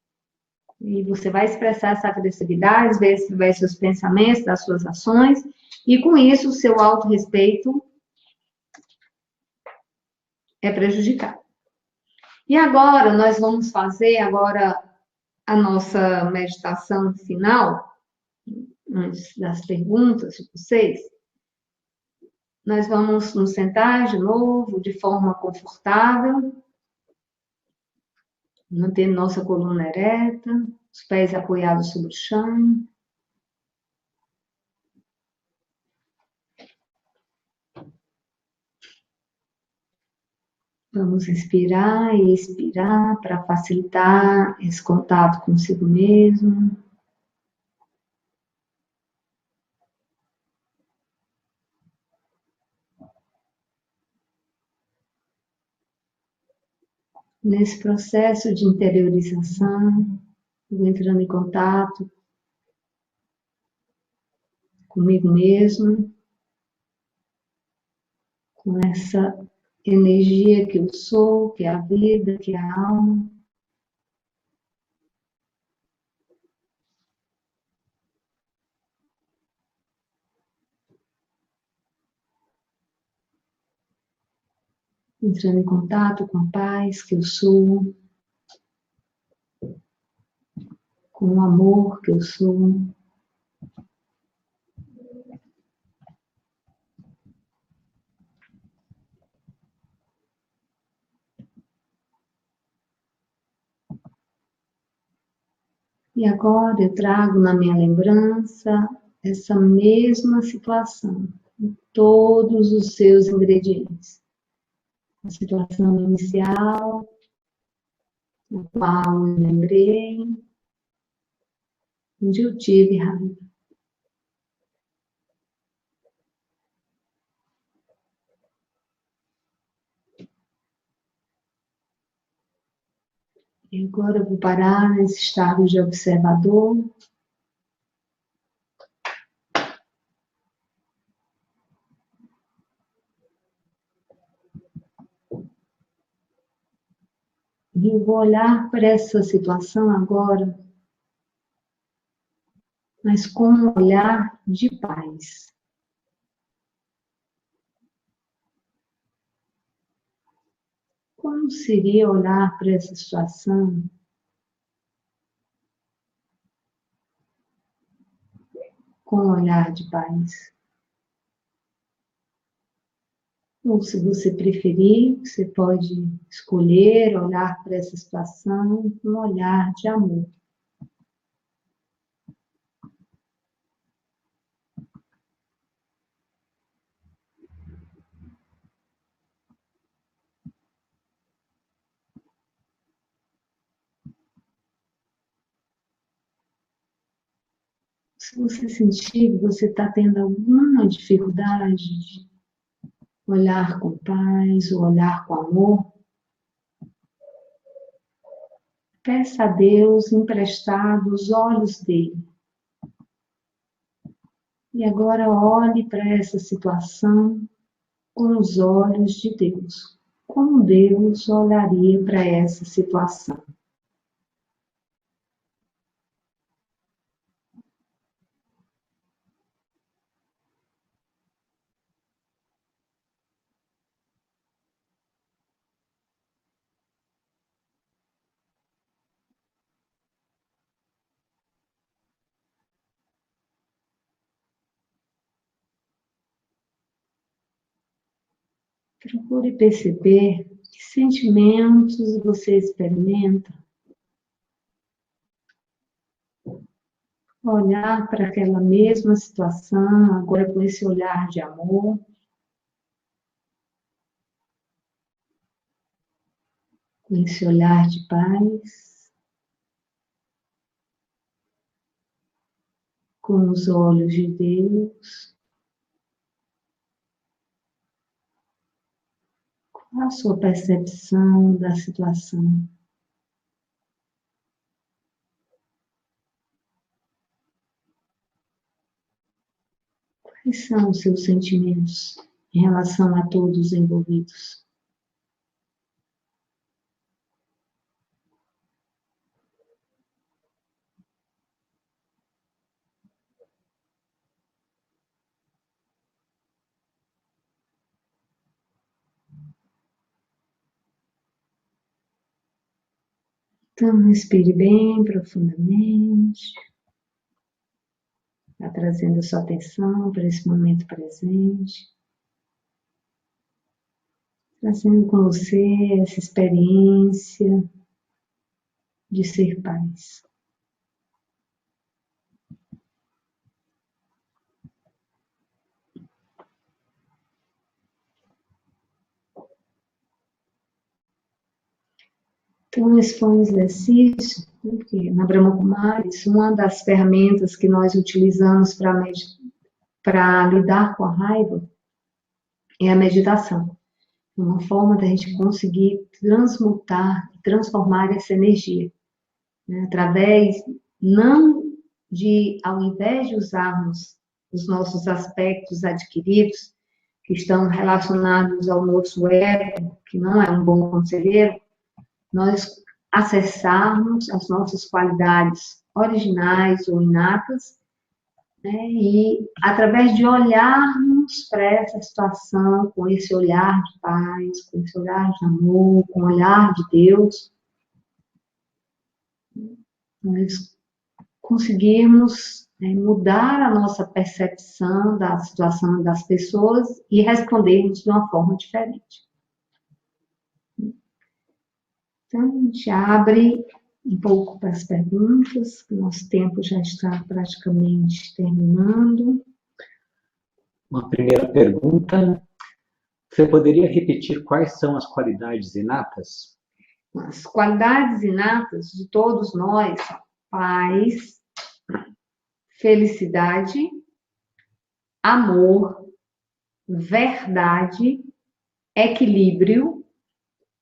E você vai expressar essa agressividade, através dos seus pensamentos, das suas ações, e com isso o seu autorrespeito é prejudicado. E agora nós vamos fazer a nossa meditação final, antes das perguntas de vocês. Nós vamos nos sentar de novo, de forma confortável, mantendo nossa coluna ereta, os pés apoiados sobre o chão. Vamos inspirar e expirar para facilitar esse contato consigo mesmo. Nesse processo de interiorização, vou entrando em contato comigo mesmo, com essa energia que eu sou, que é a vida, que é a alma. Entrando em contato com a paz que eu sou, com o amor que eu sou. E agora eu trago na minha lembrança essa mesma situação, com todos os seus ingredientes. A situação inicial, na qual eu lembrei, onde eu tive raiva. E agora eu vou parar nesse estado de observador. E eu vou olhar para essa situação agora, mas com um olhar de paz. Como seria olhar para essa situação com um olhar de paz? Ou se você preferir, você pode escolher olhar para essa situação com um olhar de amor. Se você sentir que você está tendo alguma dificuldade de olhar com paz ou olhar com amor, peça a Deus emprestado os olhos dele. E agora olhe para essa situação com os olhos de Deus. Como Deus olharia para essa situação? Procure perceber que sentimentos você experimenta. Olhar para aquela mesma situação, agora com esse olhar de amor. Com esse olhar de paz. Com os olhos de Deus. Qual a sua percepção da situação? Quais são os seus sentimentos em relação a todos os envolvidos? Então, respire bem profundamente. Está trazendo a sua atenção para esse momento presente. Trazendo com você essa experiência de ser paz. Então, esse foi um exercício, porque na Brahma Kumaris, uma das ferramentas que nós utilizamos para lidar com a raiva é a meditação. Uma forma da gente conseguir transmutar, transformar essa energia, né? Através, não de, ao invés de usarmos os nossos aspectos adquiridos, que estão relacionados ao nosso ego, que não é um bom conselheiro, nós acessarmos as nossas qualidades originais ou inatas, né? E através de olharmos para essa situação com esse olhar de paz, com esse olhar de amor, com o olhar de Deus, nós conseguirmos mudar a nossa percepção da situação das pessoas e respondermos de uma forma diferente. Então, a gente abre um pouco para as perguntas, que o nosso tempo já está praticamente terminando. Uma primeira pergunta. Você poderia repetir quais são as qualidades inatas? As qualidades inatas de todos nós são paz, felicidade, amor, verdade, equilíbrio,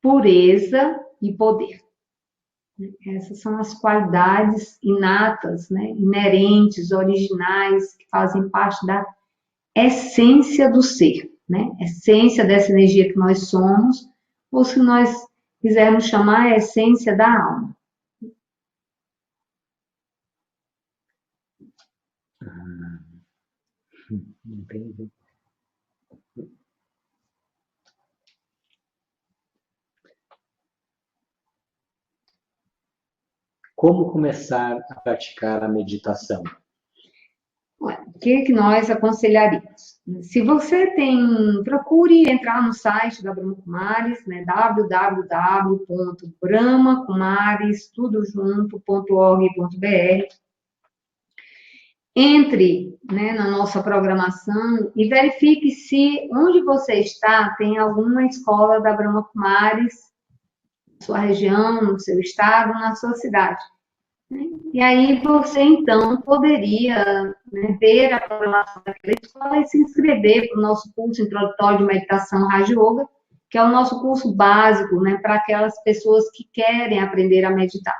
pureza e poder. Essas são as qualidades inatas, né, inerentes, originais, que fazem parte da essência do ser, né? Essência dessa energia que nós somos, ou se nós quisermos chamar, a essência da alma. Entendi. Como começar a praticar a meditação? O que nós aconselharíamos? Se você procure entrar no site da Brahma Kumaris, né, www.brahmakumaris.org.br. Entre, né, na nossa programação e verifique se onde você está tem alguma escola da Brahma Kumaris, na sua região, no seu estado, na sua cidade. E aí você, então, poderia, né, ver a programação daquela escola e se inscrever para o nosso curso introdutório de meditação Raja Yoga, que é o nosso curso básico, né, para aquelas pessoas que querem aprender a meditar.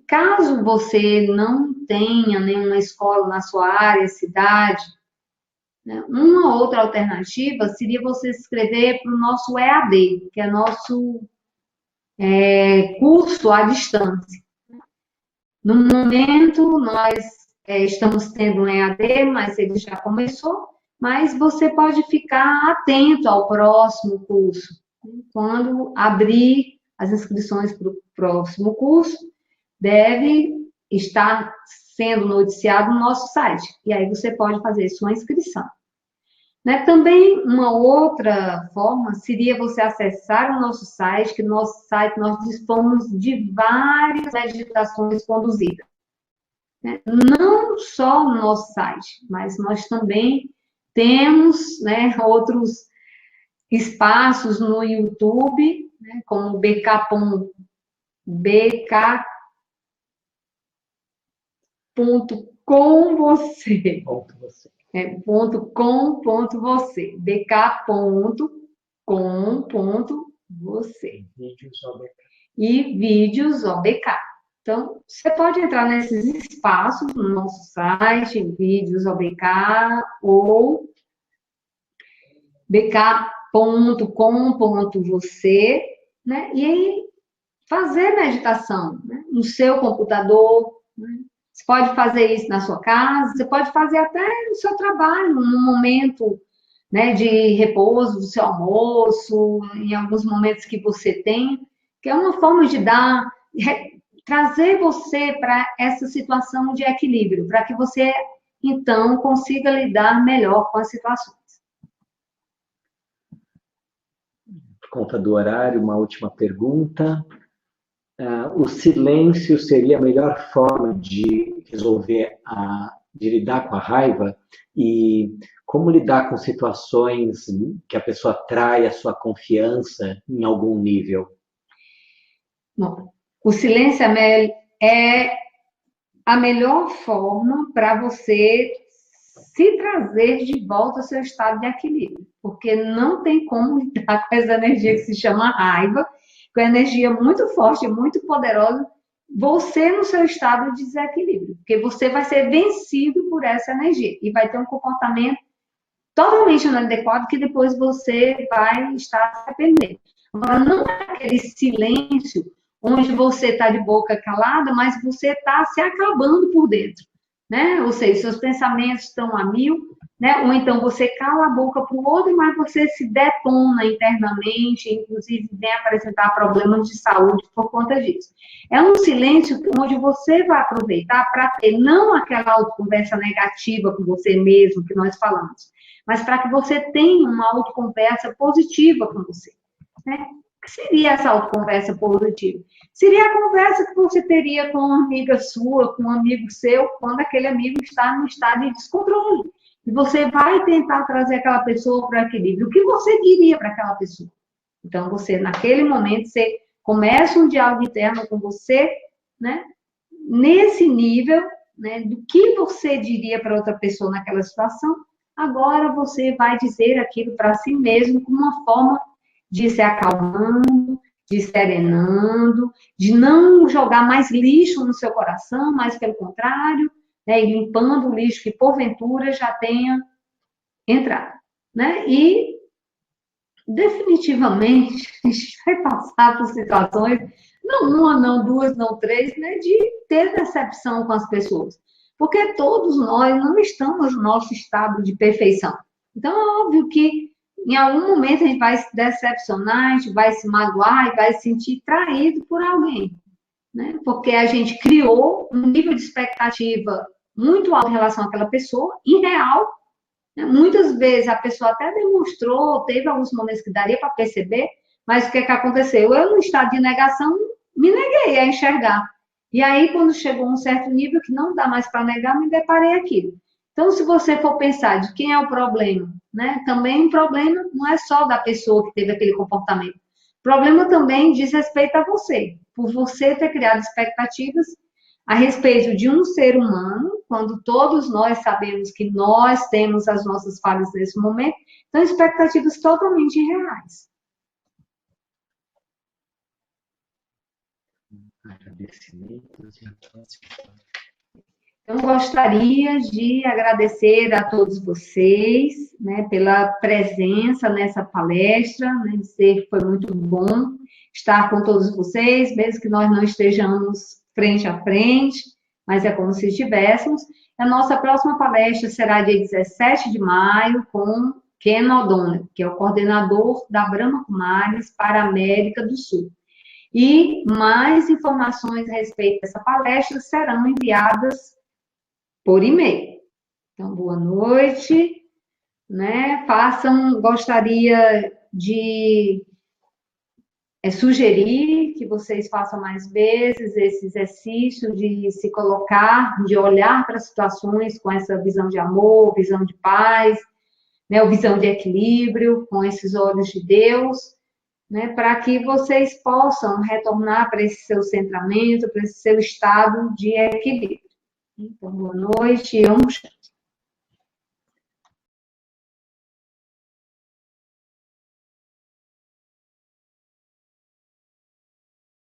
Caso você não tenha nenhuma escola na sua área, cidade, né, uma outra alternativa seria você se inscrever para o nosso EAD, que é nosso curso à distância. No momento, nós estamos tendo um EAD, mas ele já começou, mas você pode ficar atento ao próximo curso. Quando abrir as inscrições para o próximo curso, deve estar sendo noticiado no nosso site. E aí você pode fazer sua inscrição. Né? Também uma outra forma seria você acessar o nosso site, que no nosso site nós dispomos de várias meditações conduzidas. Né? Não só no nosso site, mas nós também temos, né, outros espaços no YouTube, né, como bk.com você. .com.você, bk.com.você. E vídeos OBK. Então, você pode entrar nesses espaços no nosso site, vídeos OBK, ou bk.com.você, né? E aí, fazer meditação, né, no seu computador, né? Você pode fazer isso na sua casa, você pode fazer até no seu trabalho, num momento, né, de repouso do seu almoço, em alguns momentos que você tem, que é uma forma de trazer você para essa situação de equilíbrio, para que você, então, consiga lidar melhor com as situações. Por conta do horário, uma última pergunta. O silêncio seria a melhor forma de resolver, de lidar com a raiva? E como lidar com situações que a pessoa trai a sua confiança em algum nível? Bom, o silêncio é a melhor forma para você se trazer de volta ao seu estado de equilíbrio, porque não tem como lidar com essa energia que se chama raiva, com energia muito forte, muito poderosa, você no seu estado de desequilíbrio, porque você vai ser vencido por essa energia e vai ter um comportamento totalmente inadequado que depois você vai estar se arrependendo. Agora, não é aquele silêncio onde você está de boca calada, mas você está se acabando por dentro, né? Ou seja, seus pensamentos estão a mil, né? Ou então você cala a boca para o outro, mas você se detona internamente, inclusive vem apresentar problemas de saúde por conta disso. É um silêncio onde você vai aproveitar para ter não aquela autoconversa negativa com você mesmo que nós falamos, mas para que você tenha uma autoconversa positiva com você, né? O que seria essa autoconversa positiva? Seria a conversa que você teria com uma amiga sua, com um amigo seu, quando aquele amigo está no estado de descontrole. E você vai tentar trazer aquela pessoa para o equilíbrio. O que você diria para aquela pessoa? Então, você, naquele momento, você começa um diálogo interno com você, né? Nesse nível, né, do que você diria para outra pessoa naquela situação, agora você vai dizer aquilo para si mesmo como uma forma de se acalmando, de serenando, de não jogar mais lixo no seu coração, mas pelo contrário, né, e limpando o lixo que porventura já tenha entrado, né? E definitivamente a gente vai passar por situações, não uma, não duas, não três, né, de ter decepção com as pessoas, porque todos nós não estamos no nosso estado de perfeição. Então é óbvio que em algum momento a gente vai se decepcionar, a gente vai se magoar e vai se sentir traído por alguém, né? Porque a gente criou um nível de expectativa muito alto em relação àquela pessoa, irreal, né? Muitas vezes a pessoa até demonstrou, teve alguns momentos que daria para perceber, mas o que aconteceu? Eu, no estado de negação, me neguei a enxergar. E aí, quando chegou a um certo nível que não dá mais para negar, me deparei aquilo. Então, se você for pensar de quem é o problema, né? Também o problema não é só da pessoa que teve aquele comportamento. O problema também diz respeito a você, por você ter criado expectativas a respeito de um ser humano, quando todos nós sabemos que nós temos as nossas falhas nesse momento, são expectativas totalmente irreais. Agradecimentos e a próxima. Então, gostaria de agradecer a todos vocês, né, pela presença nessa palestra, né, dizer que foi muito bom estar com todos vocês, mesmo que nós não estejamos frente a frente, mas é como se estivéssemos. A nossa próxima palestra será dia 17 de maio com Ken O'Donnell, que é o coordenador da Brahma Kumaris para a América do Sul. E mais informações a respeito dessa palestra serão enviadas por e-mail. Então, boa noite, né? Gostaria de sugerir que vocês façam mais vezes esse exercício de se colocar, de olhar para as situações com essa visão de amor, visão de paz, né? Ou visão de equilíbrio, com esses olhos de Deus, né? Para que vocês possam retornar para esse seu centramento, para esse seu estado de equilíbrio. Então, boa noite,